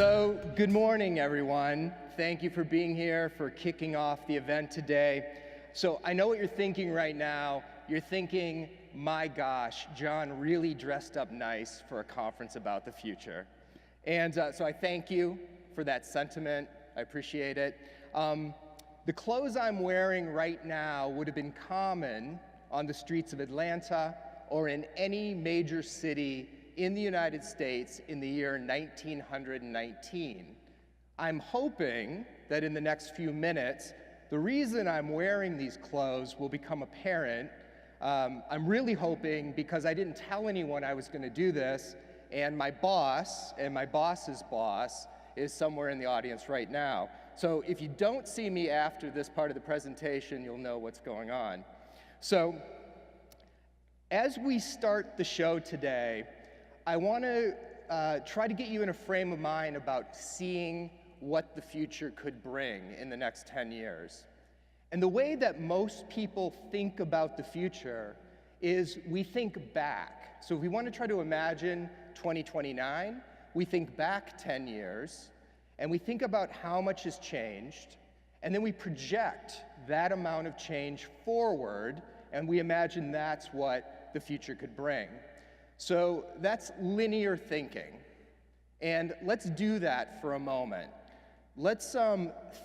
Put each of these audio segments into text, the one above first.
So, good morning, everyone. Thank you for being here, for kicking off the event today. So, I know what you're thinking right now. You're thinking, my gosh, John really dressed up nice for a conference about the future. And so I thank you for that sentiment. I appreciate it. The clothes I'm wearing right now would have been common on the streets of Atlanta or in any major city in the United States in the year 1919. I'm hoping that in the next few minutes, the reason I'm wearing these clothes will become apparent. I'm really hoping because I didn't tell anyone I was going to do this, and my boss and my boss's boss is somewhere in the audience right now. So if you don't see me after this part of the presentation, you'll know what's going on. So as we start the show today, I want to try to get you in a frame of mind about seeing what the future could bring in the next 10 years. And the way that most people think about the future is we think back. So if we want to try to imagine 2029, we think back 10 years, and we think about how much has changed, and then we project that amount of change forward, and we imagine that's what the future could bring. So that's linear thinking. And let's do that for a moment. Let's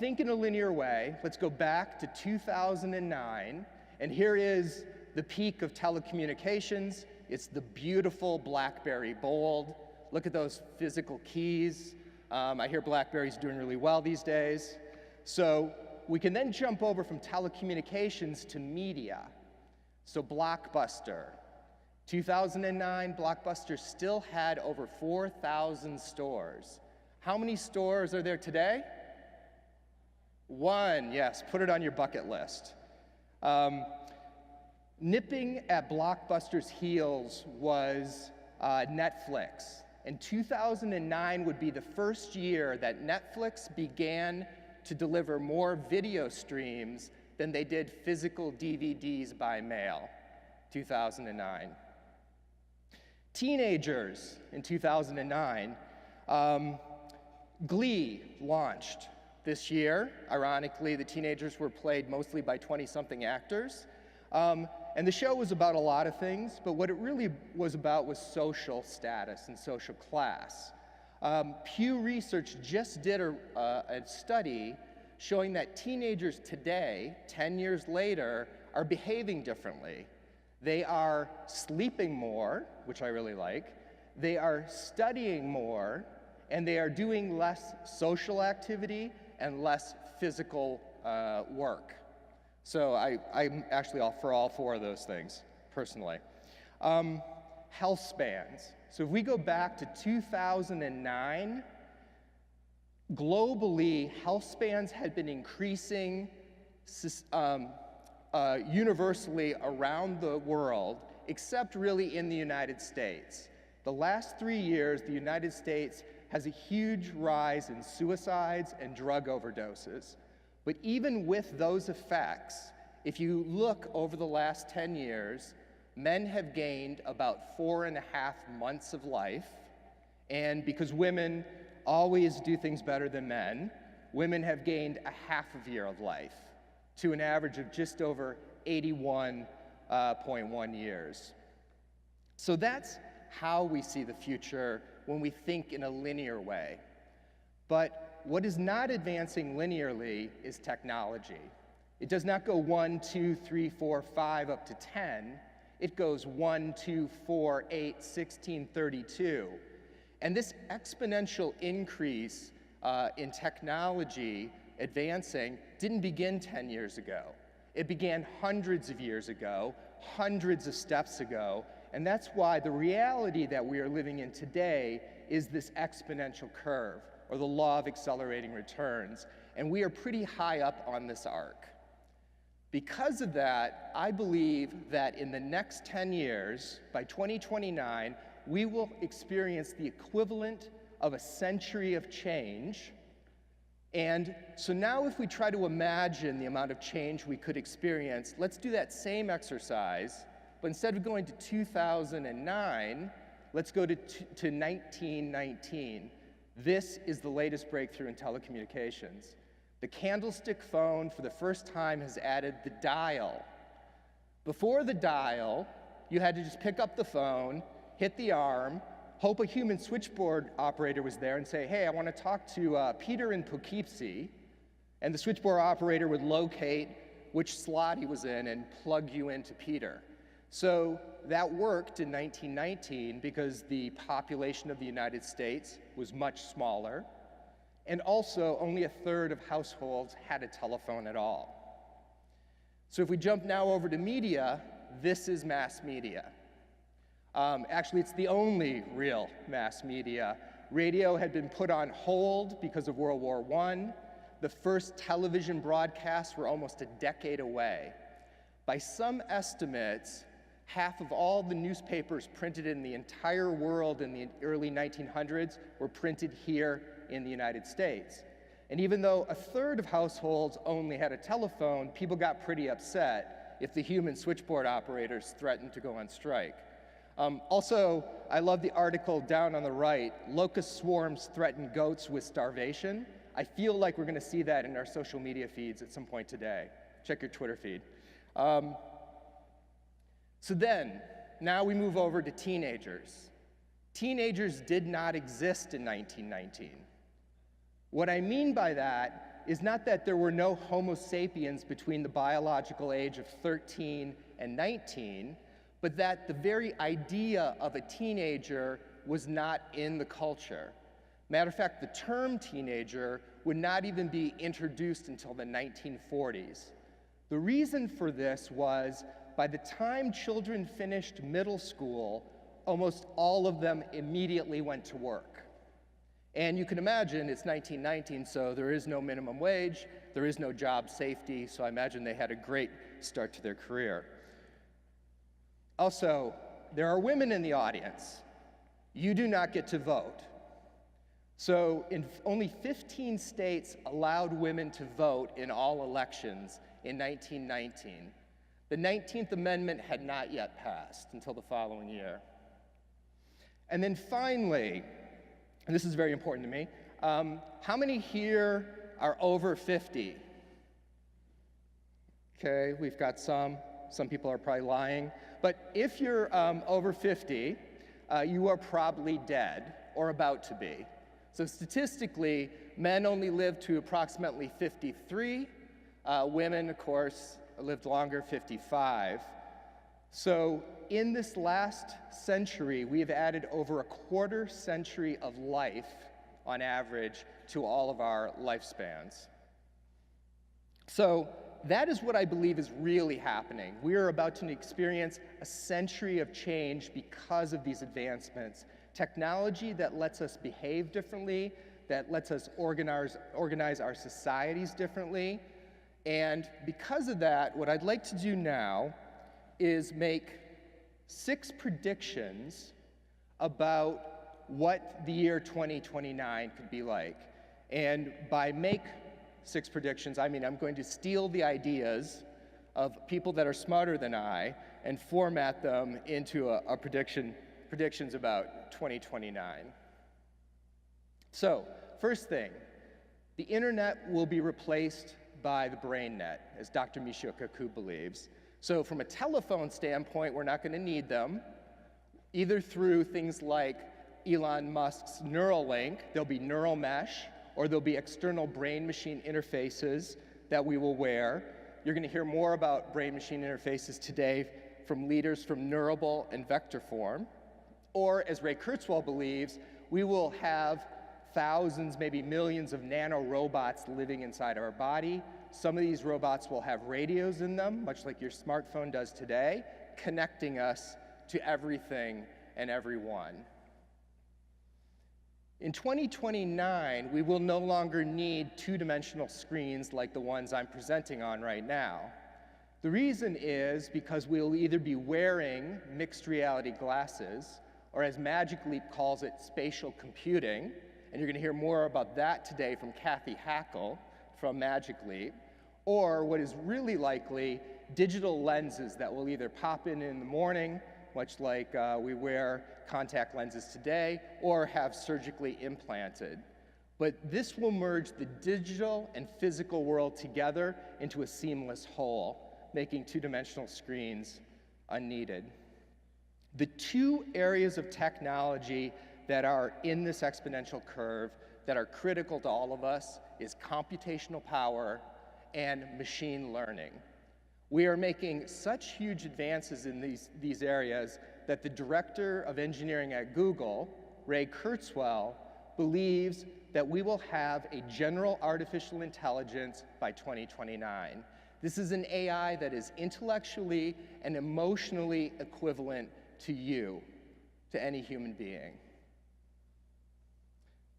think in a linear way. Let's go back to 2009, and here is the peak of telecommunications. It's the beautiful BlackBerry Bold. Look at those physical keys. I hear BlackBerry's doing really well these days. So we can then jump over from telecommunications to media. So Blockbuster. 2009, Blockbuster still had over 4,000 stores. How many stores are there today? One, yes, put it on your bucket list. Nipping at Blockbuster's heels was Netflix. And 2009 would be the first year that Netflix began to deliver more video streams than they did physical DVDs by mail, 2009. Teenagers in 2009, Glee launched this year. Ironically, the teenagers were played mostly by 20-something actors. And the show was about a lot of things, but what it really was about was social status and social class. Pew Research just did a study showing that teenagers today, 10 years later, are behaving differently. They are sleeping more, which I really like. They are studying more, and they are doing less social activity and less physical work. So I'm actually all for all four of those things, personally. Health spans. So if we go back to 2009, globally, health spans had been increasing universally around the world, except really in the United States. The last 3 years, the United States has a huge rise in suicides and drug overdoses. But even with those effects, if you look over the last 10 years, men have gained about 4.5 months of life. And because women always do things better than men, women have gained a half of year of life to an average of just over 81.1 years. So that's how we see the future when we think in a linear way. But what is not advancing linearly is technology. It does not go 1, 2, 3, 4, 5 up to 10. It goes 1, 2, 4, 8, 16, 32. And this exponential increase in technology advancing didn't begin 10 years ago. It began hundreds of years ago, hundreds of steps ago, and that's why the reality that we are living in today is this exponential curve, or the law of accelerating returns, and we are pretty high up on this arc. Because of that, I believe that in the next 10 years, by 2029, we will experience the equivalent of a century of change. And so now if we try to imagine the amount of change we could experience, let's do that same exercise, but instead of going to 2009, let's go to 1919. This is the latest breakthrough in telecommunications. The candlestick phone, for the first time, has added the dial. Before the dial, you had to just pick up the phone, hit the arm, hope a human switchboard operator was there and say, hey, I want to talk to Peter in Poughkeepsie, and the switchboard operator would locate which slot he was in and plug you into Peter. So that worked in 1919 because the population of the United States was much smaller, and also only a third of households had a telephone at all. So if we jump now over to media, this is mass media. Actually, it's the only real mass media. Radio had been put on hold because of World War I. The first television broadcasts were almost a decade away. By some estimates, half of all the newspapers printed in the entire world in the early 1900s were printed here in the United States. And even though a third of households only had a telephone, people got pretty upset if the human switchboard operators threatened to go on strike. Also, I love the article down on the right, locust swarms threaten goats with starvation. I feel like we're going to see that in our social media feeds at some point today. Check your Twitter feed. So then, now we move over to teenagers. Teenagers did not exist in 1919. What I mean by that is not that there were no Homo sapiens between the biological age of 13 and 19, but that the very idea of a teenager was not in the culture. Matter of fact, the term teenager would not even be introduced until the 1940s. The reason for this was, by the time children finished middle school, almost all of them immediately went to work. And you can imagine it's 1919, so there is no minimum wage, there is no job safety, so I imagine they had a great start to their career. Also, there are women in the audience. You do not get to vote. So only 15 states allowed women to vote in all elections in 1919. The 19th Amendment had not yet passed until the following year. And then finally, and this is very important to me, how many here are over 50? Okay, we've got some. Some people are probably lying. But if you're over 50, you are probably dead or about to be. So statistically, men only live to approximately 53. Women, of course, lived longer, 55. So in this last century, we have added over a quarter century of life, on average, to all of our lifespans. So that is what I believe is really happening. We are about to experience a century of change because of these advancements. Technology that lets us behave differently, that lets us organize our societies differently. And because of that, what I'd like to do now is make 6 predictions about what the year 2029 could be like. And by make 6 predictions, I mean I'm going to steal the ideas of people that are smarter than I and format them into a predictions about 2029. So, first thing, the internet will be replaced by the brain net, as Dr. Michio Kaku believes. So from a telephone standpoint, we're not going to need them, either through things like Elon Musk's Neuralink, there'll be neural mesh, or there'll be external brain-machine interfaces that we will wear. You're going to hear more about brain-machine interfaces today from leaders from Neurable and Vectorform. Or, as Ray Kurzweil believes, we will have thousands, maybe millions of nanorobots living inside our body. Some of these robots will have radios in them, much like your smartphone does today, connecting us to everything and everyone. In 2029, we will no longer need 2-dimensional screens like the ones I'm presenting on right now. The reason is because we'll either be wearing mixed reality glasses, or as Magic Leap calls it, spatial computing, and you're going to hear more about that today from Kathy Hackle from Magic Leap, or what is really likely, digital lenses that will either pop in the morning, much like we wear contact lenses today or have surgically implanted. But this will merge the digital and physical world together into a seamless whole, making two-dimensional screens unneeded. The two areas of technology that are in this exponential curve that are critical to all of us is computational power and machine learning. We are making such huge advances in these areas that the director of engineering at Google, Ray Kurzweil, believes that we will have a general artificial intelligence by 2029. This is an AI that is intellectually and emotionally equivalent to you, to any human being.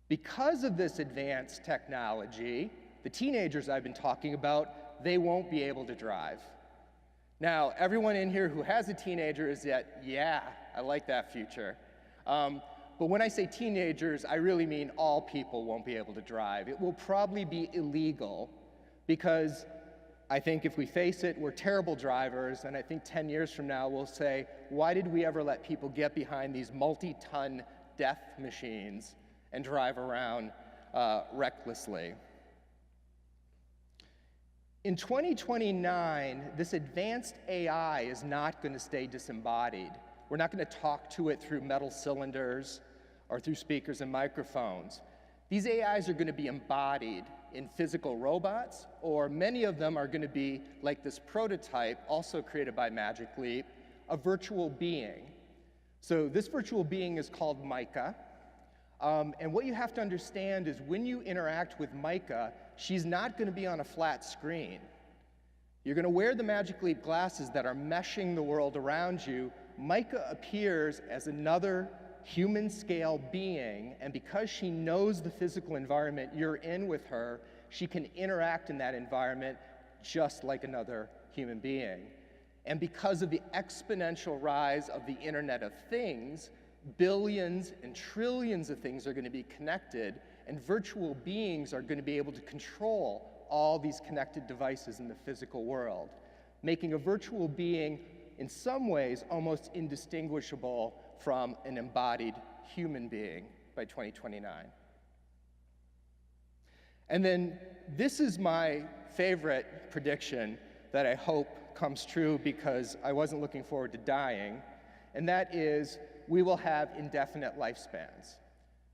Because of this advanced technology, the teenagers I've been talking about, they won't be able to drive. Now, everyone in here who has a teenager is that, yeah, I like that future. But when I say teenagers, I really mean all people won't be able to drive. It will probably be illegal because I think if we face it, we're terrible drivers, and I think 10 years from now we'll say, why did we ever let people get behind these multi-ton death machines and drive around recklessly? In 2029, this advanced AI is not going to stay disembodied. We're not going to talk to it through metal cylinders or through speakers and microphones. These AIs are going to be embodied in physical robots, or many of them are going to be like this prototype, also created by Magic Leap, a virtual being. So this virtual being is called Micah. And what you have to understand is when you interact with Micah, she's not going to be on a flat screen. You're going to wear the Magic Leap glasses that are meshing the world around you. Micah appears as another human-scale being, and because she knows the physical environment you're in with her, she can interact in that environment just like another human being. And because of the exponential rise of the Internet of Things, billions and trillions of things are going to be connected, and virtual beings are going to be able to control all these connected devices in the physical world, making a virtual being in some ways almost indistinguishable from an embodied human being by 2029. And then this is my favorite prediction that I hope comes true because I wasn't looking forward to dying, and that is we will have indefinite lifespans.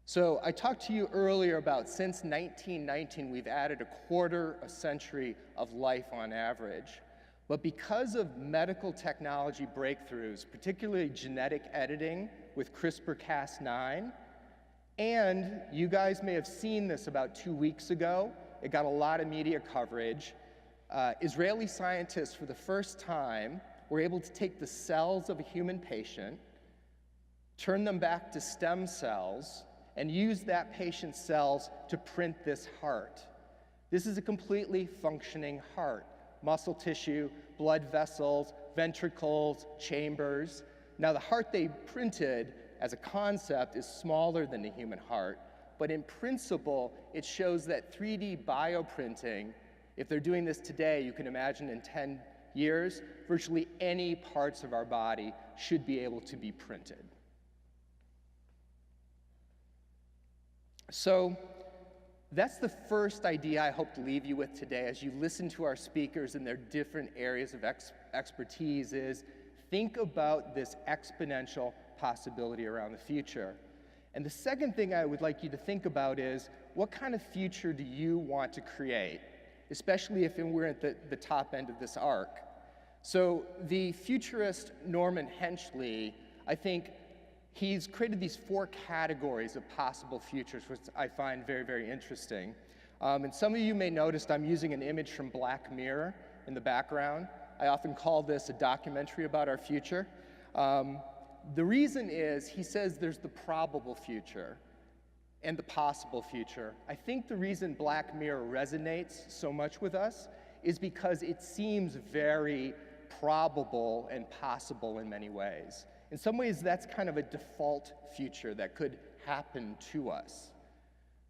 So I talked to you earlier about since 1919, we've added a quarter a century of life on average. But because of medical technology breakthroughs, particularly genetic editing with CRISPR-Cas9, and you guys may have seen this about 2 weeks ago, it got a lot of media coverage, Israeli scientists for the first time were able to take the cells of a human patient, turn them back to stem cells, and use that patient's cells to print this heart. This is a completely functioning heart. Muscle tissue, blood vessels, ventricles, chambers. Now, the heart they printed as a concept is smaller than the human heart, but in principle, it shows that 3D bioprinting, if they're doing this today, you can imagine in 10 years, virtually any parts of our body should be able to be printed. So that's the first idea I hope to leave you with today as you listen to our speakers in their different areas of expertise is think about this exponential possibility around the future. And the second thing I would like you to think about is what kind of future do you want to create, especially if we're at the top end of this arc. So the futurist Norman Henschel, I think, he's created these 4 categories of possible futures, which I find very, very interesting. And some of you may notice I'm using an image from Black Mirror in the background. I often call this a documentary about our future. The reason is he says there's the probable future and the possible future. I think the reason Black Mirror resonates so much with us is because it seems very probable and possible in many ways. In some ways, that's kind of a default future that could happen to us.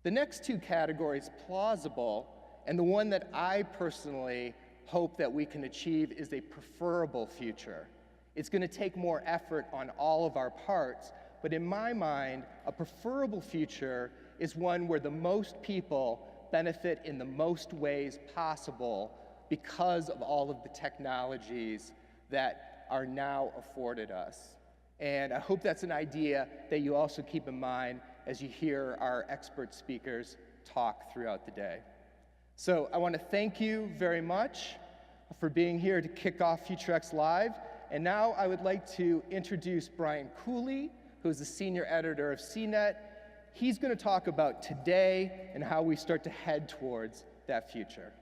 The next 2 categories, plausible, and the one that I personally hope that we can achieve is a preferable future. It's going to take more effort on all of our parts, but in my mind, a preferable future is one where the most people benefit in the most ways possible because of all of the technologies that are now afforded us. And I hope that's an idea that you also keep in mind as you hear our expert speakers talk throughout the day. So I want to thank you very much for being here to kick off FutureX Live. And now I would like to introduce Brian Cooley, who is the senior editor of CNET. He's going to talk about today and how we start to head towards that future.